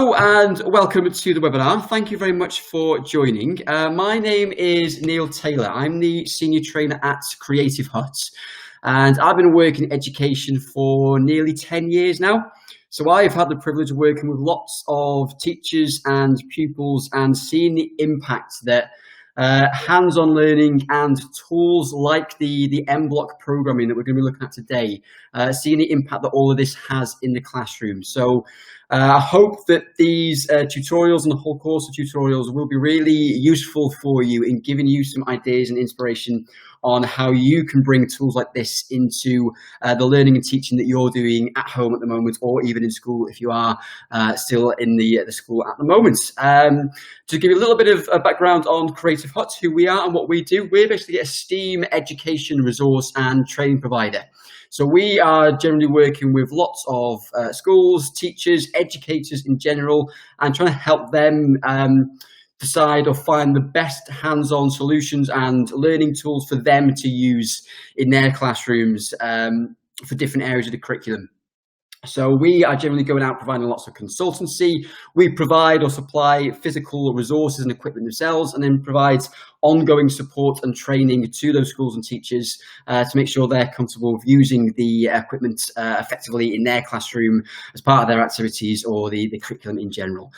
Hello and welcome to the webinar. Thank you very much for joining. My name is Neil Taylor. I'm the Senior Trainer at Creative Hut, and I've been working in education for nearly 10 years now. So I've had the privilege of working with lots of teachers and pupils and seeing the impact that hands-on learning and tools like the mBlock programming that we're going to be looking at today, seeing the impact that all of this has in the classroom. So I hope that these tutorials and the whole course of tutorials will be really useful for you in giving you some ideas and inspiration on how you can bring tools like this into the learning and teaching that you're doing at home at the moment, or even in school if you are still in the school at the moment. To give you a little bit of background on Creative Hut, who we are and what we do, we're basically a STEAM education resource and training provider. So we are generally working with lots of schools, teachers, educators in general, and trying to help them decide or find the best hands-on solutions and learning tools for them to use in their classrooms for different areas of the curriculum. So we are generally going out providing lots of consultancy. We provide or supply physical resources and equipment themselves, and then provide ongoing support and training to those schools and teachers to make sure they're comfortable with using the equipment effectively in their classroom as part of their activities or the curriculum in general.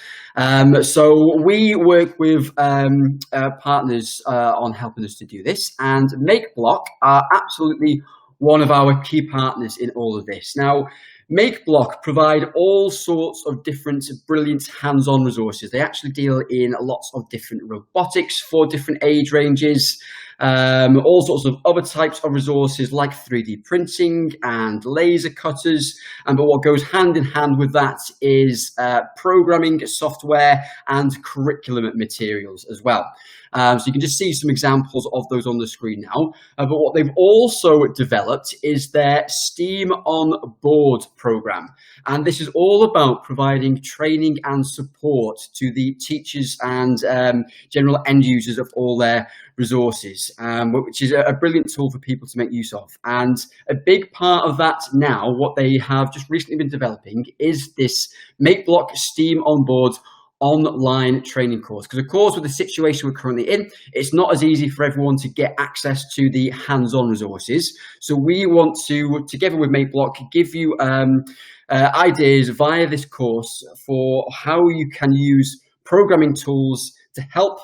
So we work with partners on helping us to do this, and Makeblock are absolutely one of our key partners in all of this. Now, Makeblock provide all sorts of different brilliant hands-on resources. They actually deal in lots of different robotics for different age ranges, all sorts of other types of resources like 3D printing and laser cutters. But what goes hand in hand with that is programming software and curriculum materials as well. So you can just see some examples of those on the screen now. But what they've also developed is their STEAM on Board program. And this is all about providing training and support to the teachers and general end users of all their resources, which is a brilliant tool for people to make use of. And a big part of that now, what they have just recently been developing, is this Makeblock STEAM on Board online training course. Because of course, with the situation we're currently in, it's not as easy for everyone to get access to the hands-on resources. So we want to, together with Makeblock, give you ideas via this course for how you can use programming tools to help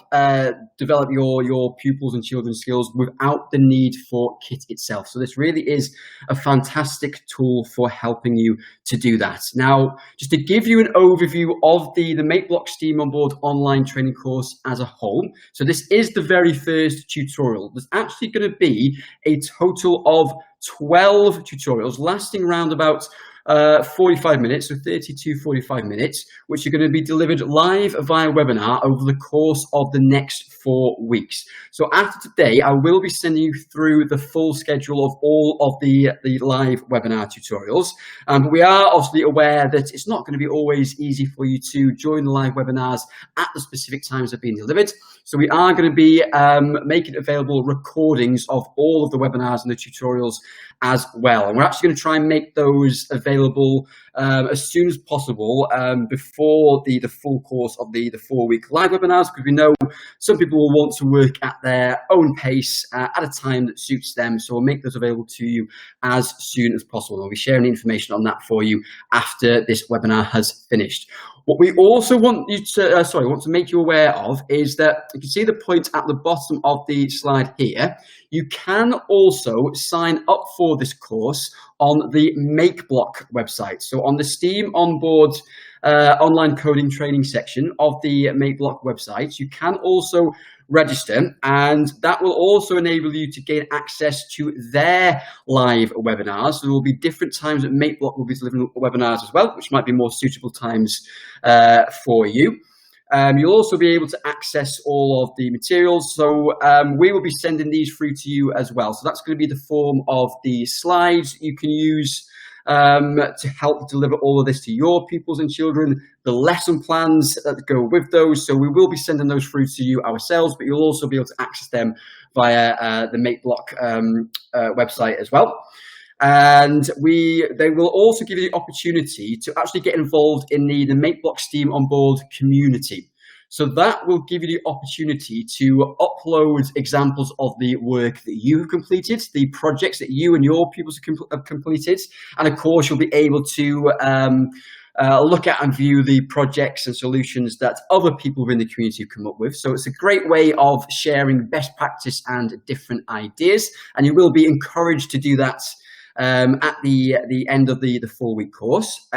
develop your pupils and children's skills without the need for kit itself. So this really is a fantastic tool for helping you to do that. Now, just to give you an overview of the Makeblock STEAM on Board online training course as a whole. So this is the very first tutorial. There's actually going to be a total of 12 tutorials lasting around about 45 minutes, so 30 to 45 minutes, which are going to be delivered live via webinar over the course of the next 4 weeks. So after today, I will be sending you through the full schedule of all of the live webinar tutorials. But we are obviously aware that it's not going to be always easy for you to join the live webinars at the specific times they're being delivered. So we are going to be making available recordings of all of the webinars and the tutorials as well. And we're actually going to try and make those available as soon as possible before the full course of the 4-week live webinars, because we know some people will want to work at their own pace at a time that suits them. So we'll make those available to you as soon as possible. I'll be sharing information on that for you after this webinar has finished. What we also want you to, want to make you aware of is that you can see the point at the bottom of the slide here. You can also sign up for this course on the Makeblock website. So on the STEAM on Board online coding training section of the Makeblock website, you can also register, and that will also enable you to gain access to their live webinars. So there will be different times that Makeblock will be delivering webinars as well, which might be more suitable times for you. You'll also be able to access all of the materials. So we will be sending these through to you as well. So that's going to be the form of the slides you can use to help deliver all of this to your pupils and children, the lesson plans that go with those. So we will be sending those through to you ourselves, but you'll also be able to access them via the Makeblock website as well. And they will also give you the opportunity to actually get involved in the Makeblock STEAM on board community. So that will give you the opportunity to upload examples of the work that you have completed, the projects that you and your pupils have completed. And of course, you'll be able to look at and view the projects and solutions that other people within the community have come up with. So it's a great way of sharing best practice and different ideas. And you will be encouraged to do that at the end of the 4-week course.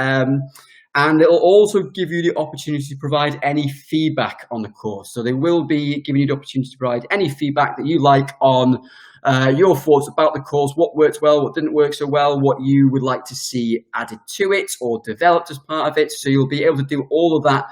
And it'll also give you the opportunity to provide any feedback on the course. So they will be giving you the opportunity to provide any feedback that you like on your thoughts about the course, what worked well, what didn't work so well, what you would like to see added to it or developed as part of it. So you'll be able to do all of that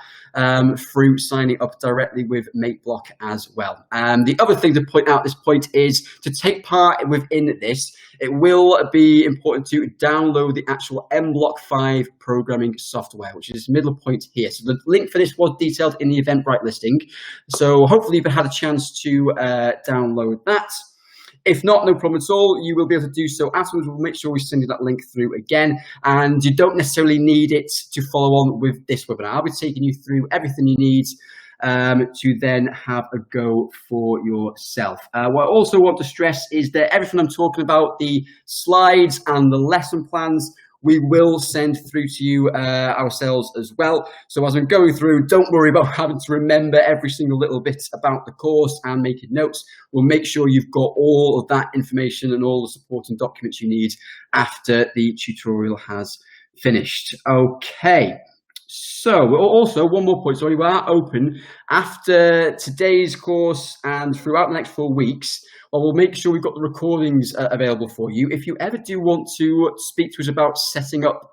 through signing up directly with Makeblock as well. The other thing to point out at this point is to take part within this, it will be important to download the actual mBlock 5 programming software, which is the middle point here. So the link for this was detailed in the Eventbrite listing. So hopefully you've had a chance to download that. If not, no problem at all. You will be able to do so afterwards. We'll make sure we send you that link through again. And you don't necessarily need it to follow on with this webinar. I'll be taking you through everything you need to then have a go for yourself. What I also want to stress is that everything I'm talking about, the slides and the lesson plans, we will send through to you ourselves as well. So as I'm going through, don't worry about having to remember every single little bit about the course and making notes. We'll make sure you've got all of that information and all the supporting documents you need after the tutorial has finished. Okay. So also one more point, so we are open after today's course and throughout the next 4 weeks. Well, we'll make sure we've got the recordings available for you. If you ever do want to speak to us about setting up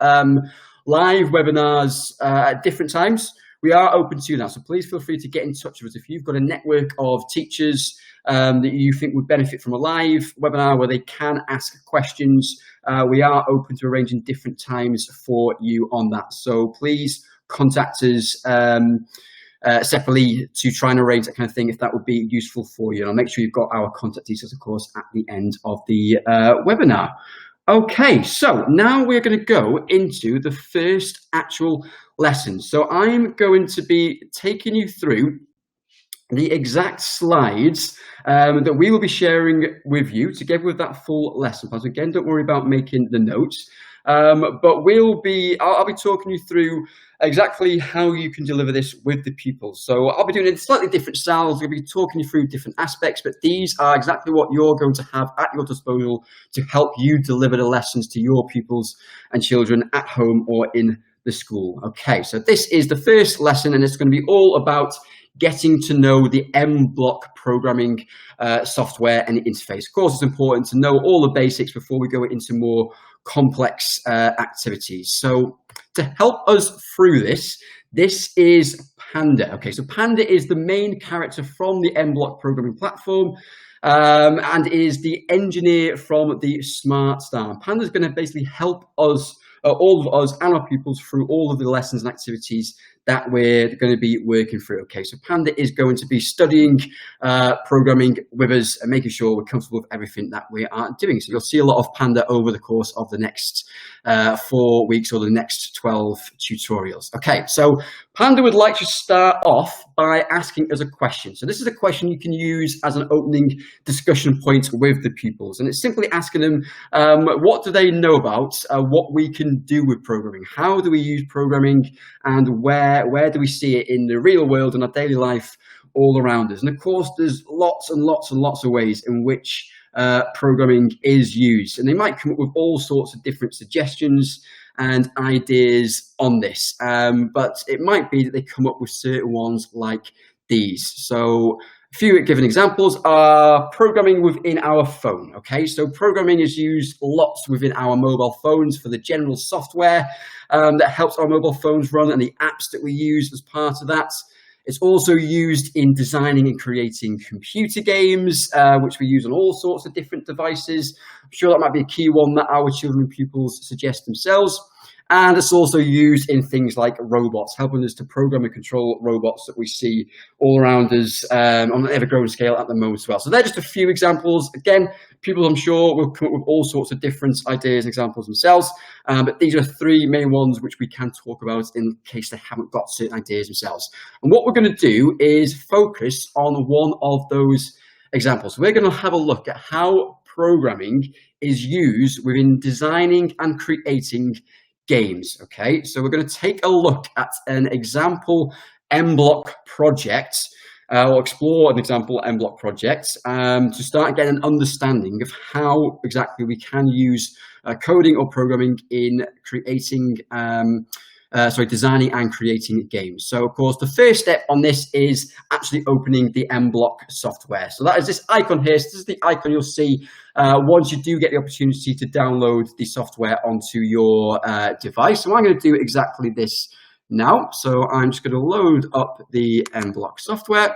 live webinars at different times, we are open to that. So please feel free to get in touch with us. If you've got a network of teachers that you think would benefit from a live webinar where they can ask questions, we are open to arranging different times for you on that. So please contact us separately to try and arrange that kind of thing if that would be useful for you. And I'll make sure you've got our contact details, of course, at the end of the webinar. Okay, so now we're going to go into the first actual lesson. So I'm going to be taking you through the exact slides that we will be sharing with you together with that full lesson plan. So again, don't worry about making the notes, but I'll be talking you through exactly how you can deliver this with the pupils. So I'll be doing it in slightly different styles. We'll be talking you through different aspects, but these are exactly what you're going to have at your disposal to help you deliver the lessons to your pupils and children at home or in the school. Okay, so this is the first lesson, and it's going to be all about getting to know the mBlock programming software and interface. Of course, it's important to know all the basics before we go into more complex activities. So to help us through this is Panda. Okay, so Panda is the main character from the mBlock programming platform and is the engineer from the Smart Star. Panda is going to basically help us, all of us and our pupils, through all of the lessons and activities that we're going to be working through. Okay, so Panda is going to be studying programming with us and making sure we're comfortable with everything that we are doing. So you'll see a lot of Panda over the course of the next 4 weeks or the next 12 tutorials. Okay, so Panda would like to start off by asking us a question. So this is a question you can use as an opening discussion point with the pupils. And it's simply asking them, what do they know about what we can do with programming? How do we use programming, and where do we see it in the real world and our daily life all around us? And of course, there's lots and lots and lots of ways in which programming is used. And they might come up with all sorts of different suggestions and ideas on this. But it might be that they come up with certain ones like these. So a few given examples are programming within our phone. Okay, so programming is used lots within our mobile phones for the general software that helps our mobile phones run and the apps that we use as part of that. It's also used in designing and creating computer games, which we use on all sorts of different devices. I'm sure that might be a key one that our children and pupils suggest themselves. And it's also used in things like robots, helping us to program and control robots that we see all around us on an ever-growing scale at the moment as well. So they're just a few examples. Again, people, I'm sure, will come up with all sorts of different ideas and examples themselves. But these are three main ones which we can talk about in case they haven't got certain ideas themselves. And what we're going to do is focus on one of those examples. So we're going to have a look at how programming is used within designing and creating games. Okay, so we're going to take a look at an example mBlock project, or explore an example mBlock project to start getting an understanding of how exactly we can use coding or programming in creating designing and creating games. So of course, the first step on this is actually opening the mBlock software. So that is this icon here. So this is the icon you'll see once you do get the opportunity to download the software onto your device. So I'm going to do exactly this now. So I'm just going to load up the mBlock software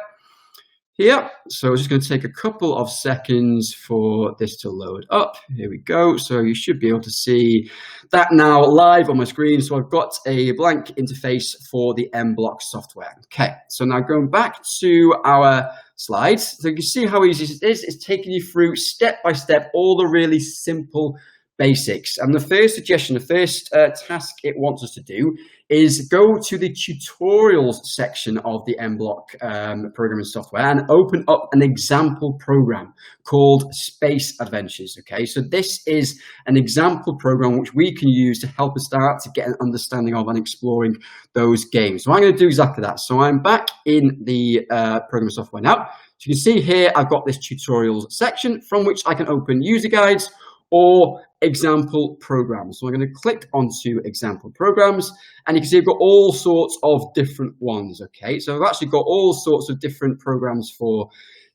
here. So it's just going to take a couple of seconds for this to load up. Here we go. So you should be able to see that now live on my screen. So I've got a blank interface for the mBlock software. Okay, so now going back to our slides. So you can see how easy it is. It's taking you through step by step all the really simple basics. And the first suggestion, the first task it wants us to do is go to the tutorials section of the mBlock programming software and open up an example program called Space Adventures. Okay, so this is an example program which we can use to help us start to get an understanding of and exploring those games. So I'm going to do exactly that. So I'm back in the programming software now. So you can see here I've got this tutorials section from which I can open user guides or example programs. So I'm going to click onto example programs, and you can see I've got all sorts of different ones. Okay, so I've actually got all sorts of different programs for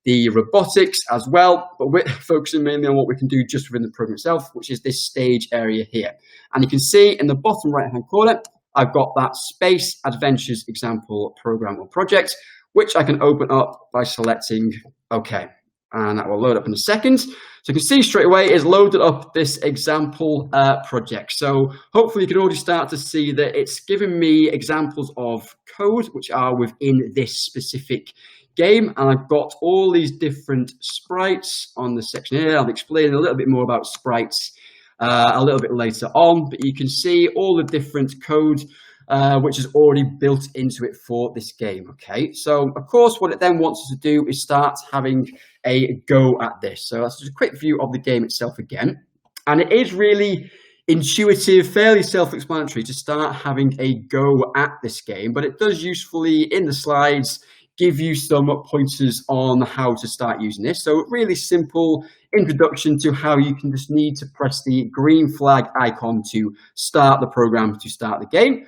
the robotics as well, but we're focusing mainly on what we can do just within the program itself, which is this stage area here. And you can see in the bottom right hand corner, I've got that Space Adventures example program or project, which I can open up by selecting OK. And that will load up in a second. So you can see straight away it's loaded up this example project. So hopefully you can already start to see that it's giving me examples of code which are within this specific game. And I've got all these different sprites on the section here. I'll explain a little bit more about sprites a little bit later on. But you can see all the different code which is already built into it for this game. Okay, so of course what it then wants us to do is start having a go at this. So that's just a quick view of the game itself again, and it is really intuitive, fairly self-explanatory to start having a go at this game, but it does usefully in the slides give you some pointers on how to start using this. So really simple introduction to how you can just need to press the green flag icon to start the program, to start the game.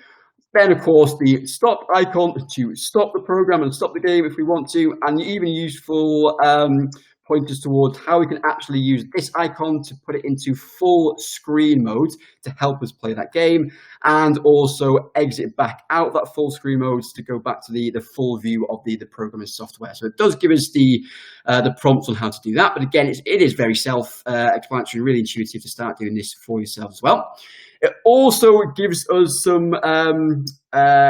Then, of course, the stop icon to stop the program and stop the game if we want to, and even useful pointers towards how we can actually use this icon to put it into full screen mode to help us play that game, and also exit back out that full screen mode to go back to the full view of the programming software. So it does give us the prompts on how to do that, but again, it is very self-explanatory, really intuitive to start doing this for yourself as well. It also gives us some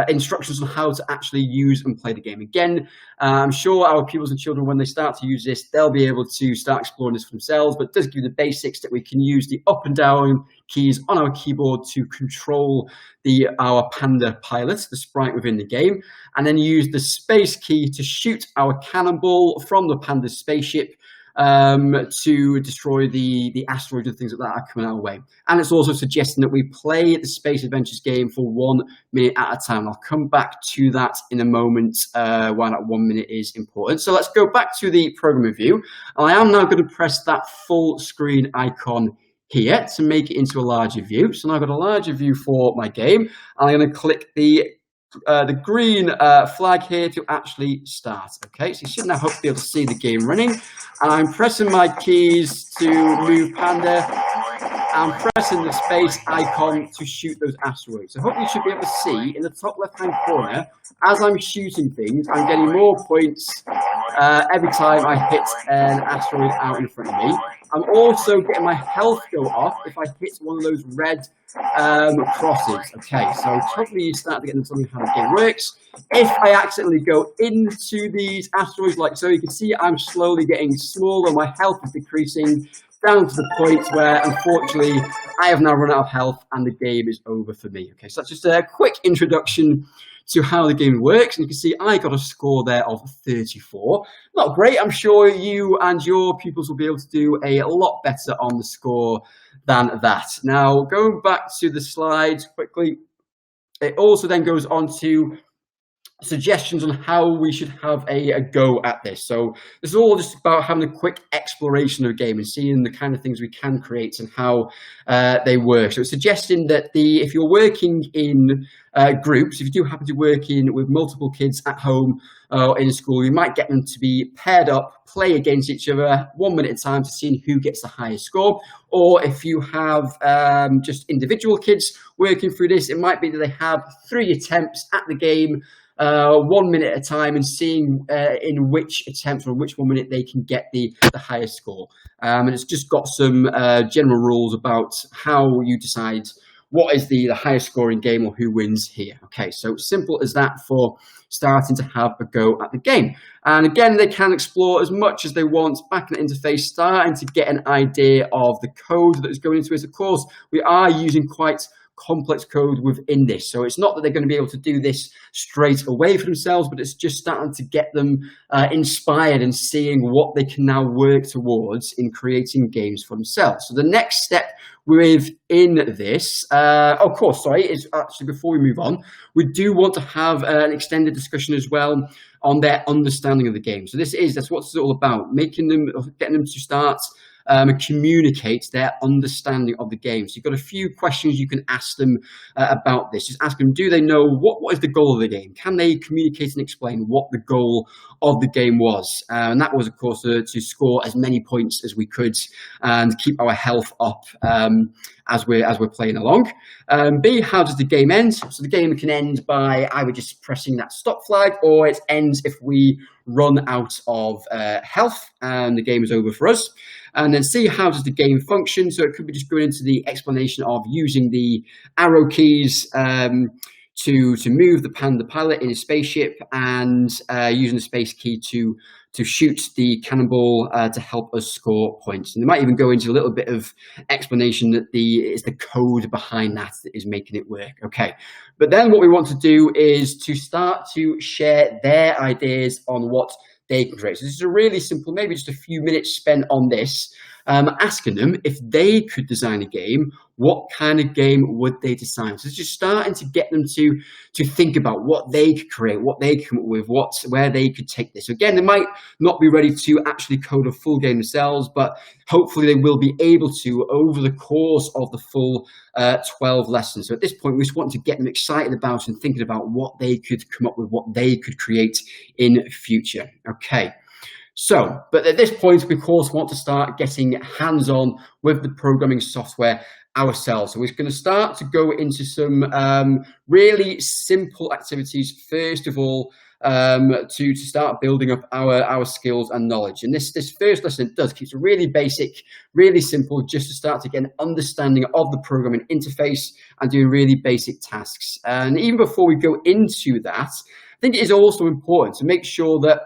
instructions on how to actually use and play the game. Again, I'm sure our pupils and children, when they start to use this, they'll be able to start exploring this for themselves, but it does give you the basics that we can use the up and down keys on our keyboard to control our Panda pilot, the sprite within the game, and then use the space key to shoot our cannonball from the Panda spaceship to destroy the asteroids and things like that are coming our way. And it's also suggesting that we play the Space Adventures game for 1 minute at a time. I'll come back to that in a moment, why that 1 minute is important. So let's go back to the programming view. I am now going to press that full screen icon here to make it into a larger view. So now I've got a larger view for my game. I'm going to click the green flag here to actually start. Okay, so you should now hopefully be able to see the game running. And I'm pressing my keys to move Panda. I'm pressing the space icon to shoot those asteroids. So hopefully you should be able to see in the top left-hand corner, as I'm shooting things, I'm getting more points every time I hit an asteroid out in front of me. I'm also getting my health go off if I hit one of those red crosses. Okay, so hopefully you start to get understanding how the game works. If I accidentally go into these asteroids like so, you can see I'm slowly getting smaller, my health is decreasing down to the point where, unfortunately, I have now run out of health and the game is over for me. Okay, so that's just a quick introduction to how the game works. And you can see I got a score there of 34. Not great. I'm sure you and your pupils will be able to do a lot better on the score than that. Now, going back to the slides quickly, it also then goes on to suggestions on how we should have a go at this. So this is all just about having a quick exploration of a game and seeing the kind of things we can create and how they work. So it's suggesting that if you're working in groups, if you do happen to work in with multiple kids at home or in school, you might get them to be paired up, play against each other 1 minute at a time to see who gets the highest score. Or if you have just individual kids working through this, it might be that they have 3 attempts at the game 1 minute at a time and seeing in which attempts or which 1 minute they can get the highest score. And it's just got some general rules about how you decide what is the highest scoring game or who wins here. Okay, so simple as that for starting to have a go at the game. And again, they can explore as much as they want back in the interface, starting to get an idea of the code that is going into it. Of course, we are using quite complex code within this. So it's not that they're going to be able to do this straight away for themselves, but it's just starting to get them inspired and seeing what they can now work towards in creating games for themselves. So the next step within this, of course, is actually before we move on, we do want to have an extended discussion as well on their understanding of the game. So that's what it's all about, getting them to start communicate their understanding of the game. So you've got a few questions you can ask them about this. Just ask them, do they know what is the goal of the game? Can they communicate and explain what the goal of the game was? And that was, of course, to score as many points as we could and keep our health up as we're playing along. B, how does the game end? So the game can end by either just pressing that stop flag, or it ends if we run out of health and the game is over for us. And then C, how does the game function? So it could be just going into the explanation of using the arrow keys to move the Panda pilot in a spaceship, and using the space key to shoot the cannonball to help us score points. And they might even go into a little bit of explanation that it's the code behind that is making it work. Okay, but then what we want to do is to start to share their ideas on what they can create. So this is a really simple, maybe just a few minutes spent on this, asking them if they could design a game, what kind of game would they design? So it's just starting to get them to think about what they could create, what they could come up with, where they could take this. So again, they might not be ready to actually code a full game themselves, but hopefully they will be able to over the course of the full 12 lessons. So at this point, we just want to get them excited about and thinking about what they could come up with, what they could create in future. Okay. So, but at this point, we of course want to start getting hands-on with the programming software ourselves. So we're going to start to go into some really simple activities, first of all, to start building up our skills and knowledge. And this first lesson keeps it really basic, really simple, just to start to get an understanding of the programming interface and do really basic tasks. And even before we go into that, I think it is also important to make sure that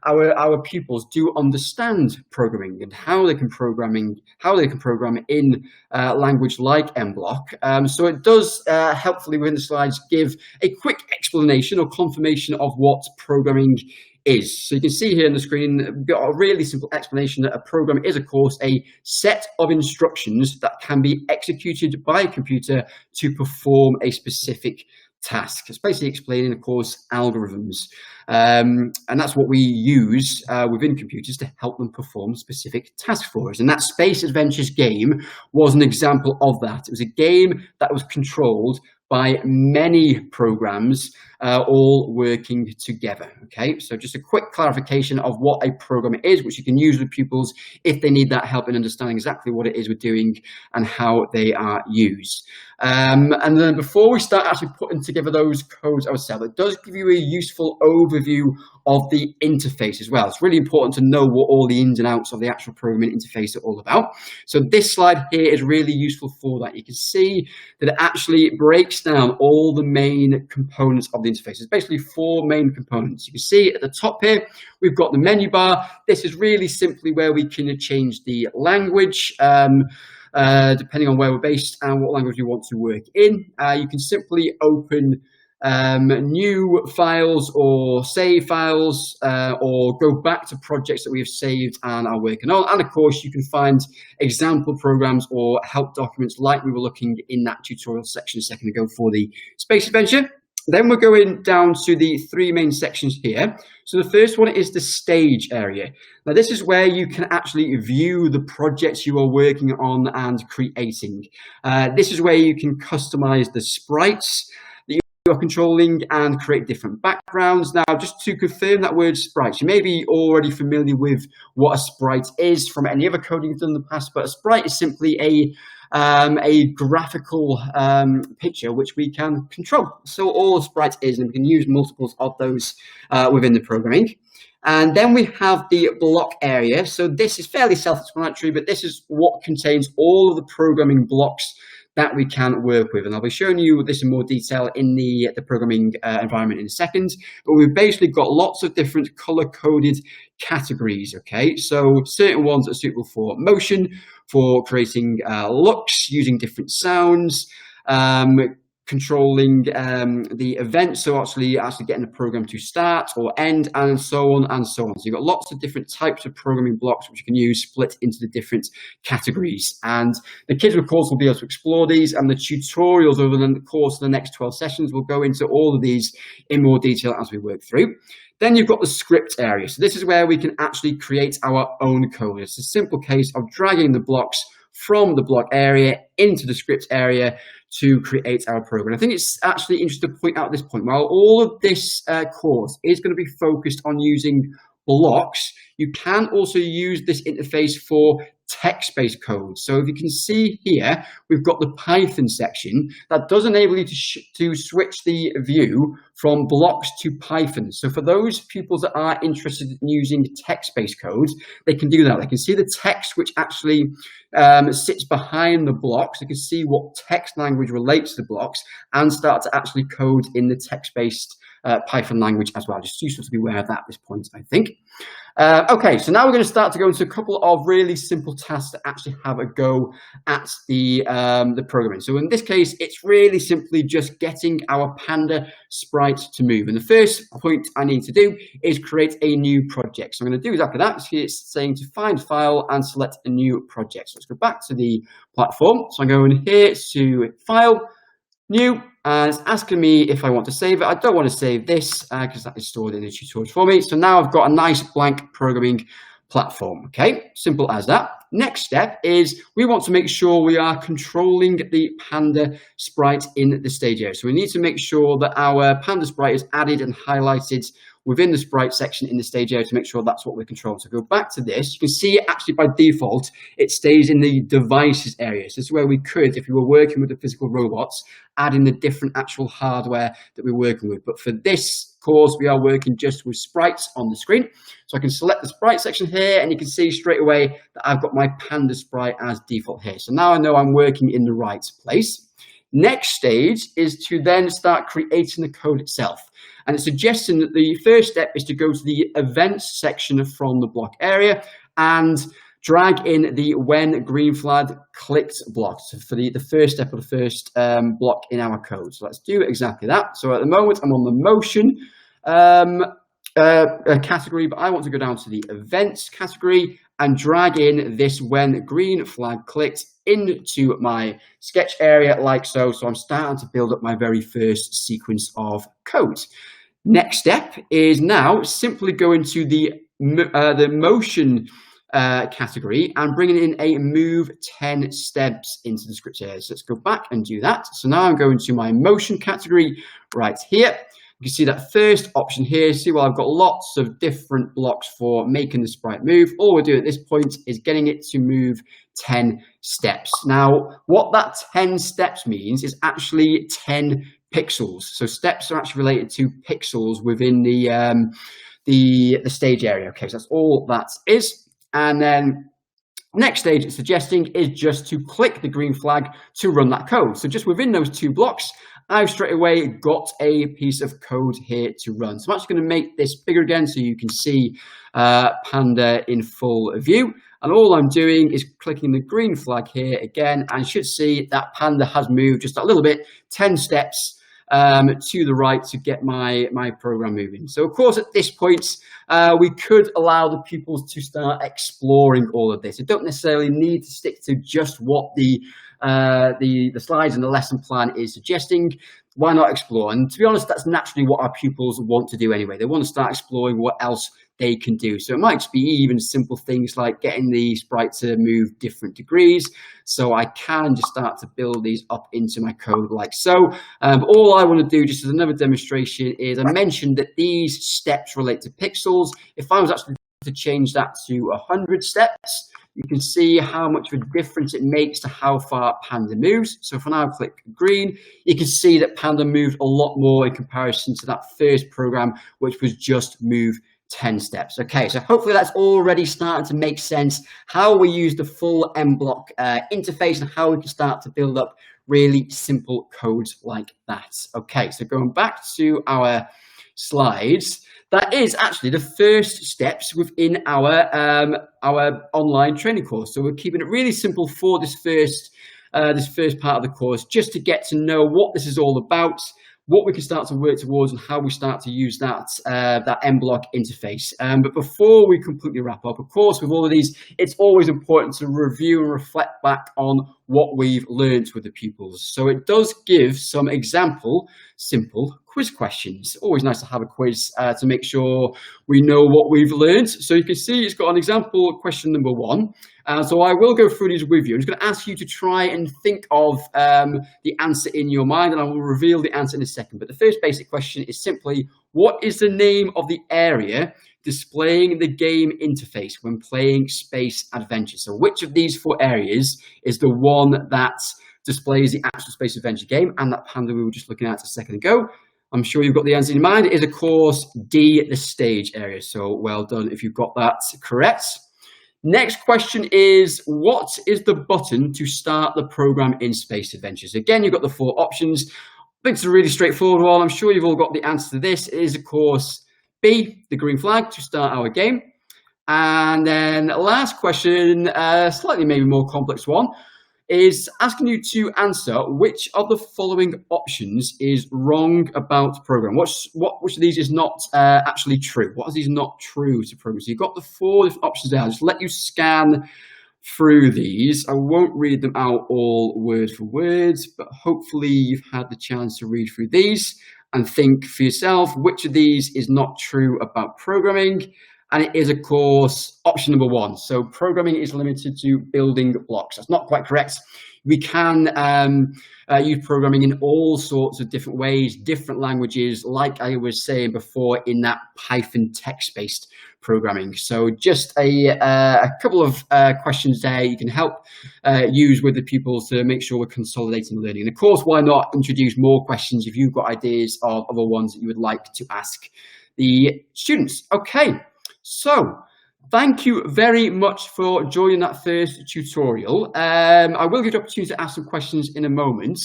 our pupils do understand programming and how they can program in language like mBlock. So it does helpfully within the slides give a quick explanation or confirmation of what programming is. So you can see here on the screen, we've got a really simple explanation that a program is, of course, a set of instructions that can be executed by a computer to perform a specific task. It's basically explaining, of course, algorithms. And that's what we use within computers to help them perform specific tasks for us. And that Space Adventures game was an example of that. It was a game that was controlled by many programs all working together. Okay, so just a quick clarification of what a program is, which you can use with pupils if they need that help in understanding exactly what it is we're doing and how they are used. And then before we start actually putting together those codes ourselves, it does give you a useful overview of the interface as well. It's really important to know what all the ins and outs of the actual programming interface are all about. So this slide here is really useful for that. You can see that it actually breaks down all the main components of the interface. There's basically 4 main components. You can see at the top here, we've got the menu bar. This is really simply where we can change the language, depending on where we're based and what language we want to work in. You can simply open new files or save files, or go back to projects that we have saved and are working on. And of course, you can find example programs or help documents like we were looking in that tutorial section a second ago for the space adventure. Then we're going down to the 3 main sections here. So the first one is the stage area. Now this is where you can actually view the projects you are working on and creating. This is where you can customize the sprites that you're controlling and create different backgrounds. Now, just to confirm that word sprites, you may be already familiar with what a sprite is from any other coding you've done in the past, but a sprite is simply a graphical picture which we can control. So all a sprite is, and we can use multiples of those within the programming. And then we have the block area. So this is fairly self-explanatory, but this is what contains all of the programming blocks that we can work with. And I'll be showing you this in more detail in the programming environment in a second. But we've basically got lots of different color-coded categories, okay? So certain ones are suitable for motion, for creating looks, using different sounds, controlling the event, so actually getting the program to start or end, and so on and so on. So you've got lots of different types of programming blocks which you can use split into the different categories. And the kids, of course, will be able to explore these, and the tutorials over the course of the next 12 sessions will go into all of these in more detail as we work through. Then you've got the script area. So this is where we can actually create our own code. It's a simple case of dragging the blocks from the block area into the script area to create our program. I think it's actually interesting to point out at this point, while all of this course is going to be focused on using blocks, you can also use this interface for text-based code. So if you can see here, we've got the Python section that does enable you to switch the view from blocks to Python. So for those pupils that are interested in using text-based code, they can do that. They can see the text which actually sits behind the blocks. They can see what text language relates to the blocks and start to actually code in the text-based Python language as well. Just useful to be aware of that at this point, I think. Okay, so now we're going to start to go into a couple of really simple tasks to actually have a go at the programming. So in this case, it's really simply just getting our Panda Sprite to move. And the first point I need to do is create a new project. So I'm going to do exactly that. So it's saying to find file and select a new project. So let's go back to the platform. So I'm going here to file, new, and it's asking me if I want to save it. I don't want to save this because that is stored in the tutorial for me. So now I've got a nice blank programming platform. Okay, simple as that. Next step is we want to make sure we are controlling the Panda Sprite in the stage area. So we need to make sure that our Panda Sprite is added and highlighted within the sprite section in the stage area to make sure that's what we're controlling. So go back to this. You can see actually by default, it stays in the devices area. So this is where we could, if we were working with the physical robots, add in the different actual hardware that we're working with. But for this course, we are working just with sprites on the screen. So I can select the sprite section here, and you can see straight away that I've got my Panda Sprite as default here. So now I know I'm working in the right place. Next stage is to then start creating the code itself. And it's suggesting that the first step is to go to the events section from the block area and drag in the when green flag clicked block for the first step of the first block in our code. So let's do exactly that. So at the moment, I'm on the motion category, but I want to go down to the events category and drag in this when green flag clicked into my sketch area like so. So I'm starting to build up my very first sequence of code. Next step is now simply go into the motion category and bringing in a move 10 steps into the script area. So let's go back and do that. So now I'm going to my motion category right here. You can see that first option here. See, well, I've got lots of different blocks for making the sprite move. All we're doing at this point is getting it to move 10 steps. Now, what that 10 steps means is actually 10 pixels. So steps are actually related to pixels within the stage area. Okay, so that's all that is. And then next stage it's suggesting is just to click the green flag to run that code. So just within those 2 blocks, I've straight away got a piece of code here to run. So I'm actually going to make this bigger again so you can see Panda in full view. And all I'm doing is clicking the green flag here again, and you should see that Panda has moved just a little bit, 10 steps to the right to get my program moving. So of course, at this point, we could allow the pupils to start exploring all of this. You don't necessarily need to stick to just what the slides and the lesson plan is suggesting. Why not explore? And to be honest, that's naturally what our pupils want to do anyway. They want to start exploring what else they can do. So it might be even simple things like getting the sprite to move different degrees. So I can just start to build these up into my code like so. All I want to do, just as another demonstration, is I mentioned that these steps relate to pixels. If I was actually to change that to 100 steps, you can see how much of a difference it makes to how far Panda moves. So if I now click green, you can see that Panda moved a lot more in comparison to that first program, which was just move 10 steps. Okay, so hopefully that's already starting to make sense, how we use the full mBlock interface and how we can start to build up really simple codes like that. Okay, so going back to our slides, that is actually the first steps within our online training course. So we're keeping it really simple for this first part of the course, just to get to know what this is all about, what we can start to work towards, and how we start to use that mBlock interface. But before we completely wrap up, of course, with all of these, it's always important to review and reflect back on what we've learned with the pupils. So it does give some example simple quiz questions. Always nice to have a quiz to make sure we know what we've learned. So you can see it's got an example question number 1. So I will go through these with you. I'm just going to ask you to try and think of the answer in your mind, and I will reveal the answer in a second. But the first basic question is simply, what is the name of the area displaying the game interface when playing Space Adventure? So which of these 4 areas is the one that displays the actual Space Adventure game, and that Panda we were just looking at a second ago? I'm sure you've got the answer in mind. It is, of course, D, the stage area. So well done if you've got that correct. Next question is, what is the button to start the program in Space Adventures? Again, you've got the 4 options. I think it's a really straightforward one. I'm sure you've all got the answer to this. It is, of course, B, the green flag to start our game. And then last question, slightly maybe more complex one, is asking you to answer which of the following options is wrong about the program. Which of these is not actually true? What of these not true to program? So you've got the 4 different options there. I'll just let you scan through these. I won't read them out all word for word, but hopefully you've had the chance to read through these and think for yourself which of these is not true about programming. And it is, of course, option number 1. So programming is limited to building blocks. That's not quite correct. We can use programming in all sorts of different ways, different languages, like I was saying before in that Python text-based programming. So just a couple of questions there you can help use with the pupils to make sure we're consolidating learning. And of course, why not introduce more questions if you've got ideas of other ones that you would like to ask the students. Okay. So, thank you very much for joining that first tutorial. I will give you the opportunity to ask some questions in a moment.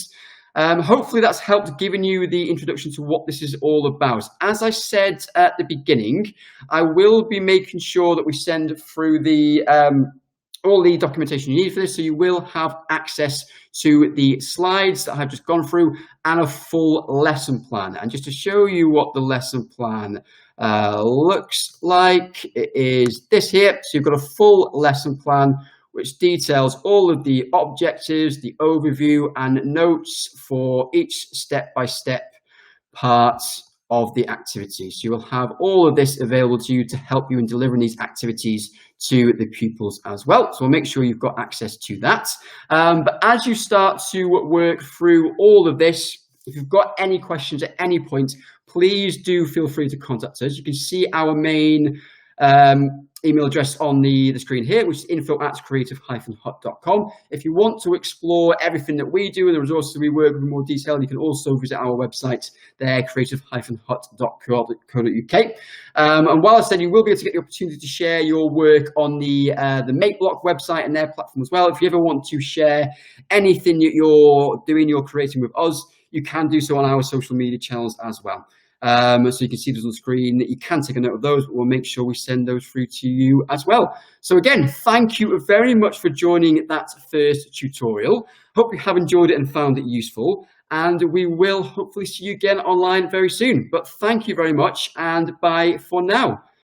Hopefully that's helped giving you the introduction to what this is all about. As I said at the beginning, I will be making sure that we send through the all the documentation you need for this, so you will have access to the slides that I've just gone through and a full lesson plan. And just to show you what the lesson plan looks like, it is this here. So you've got a full lesson plan which details all of the objectives, the overview and notes for each step-by-step part of the activity. So you will have all of this available to you to help you in delivering these activities to the pupils as well. So we'll make sure you've got access to that. But as you start to work through all of this, if you've got any questions at any point, please do feel free to contact us. You can see our main email address on the screen here, which is info@creative-hut.com. If you want to explore everything that we do and the resources we work with in more detail, you can also visit our website there, creative-hut.co.uk. And while I said you will be able to get the opportunity to share your work on the Makeblock website and their platform as well. If you ever want to share anything that you're doing, you're creating with us, you can do so on our social media channels as well. So you can see those on the screen. You can take a note of those, but we'll make sure we send those through to you as well. So again, thank you very much for joining that first tutorial. Hope you have enjoyed it and found it useful. And we will hopefully see you again online very soon. But thank you very much, and bye for now.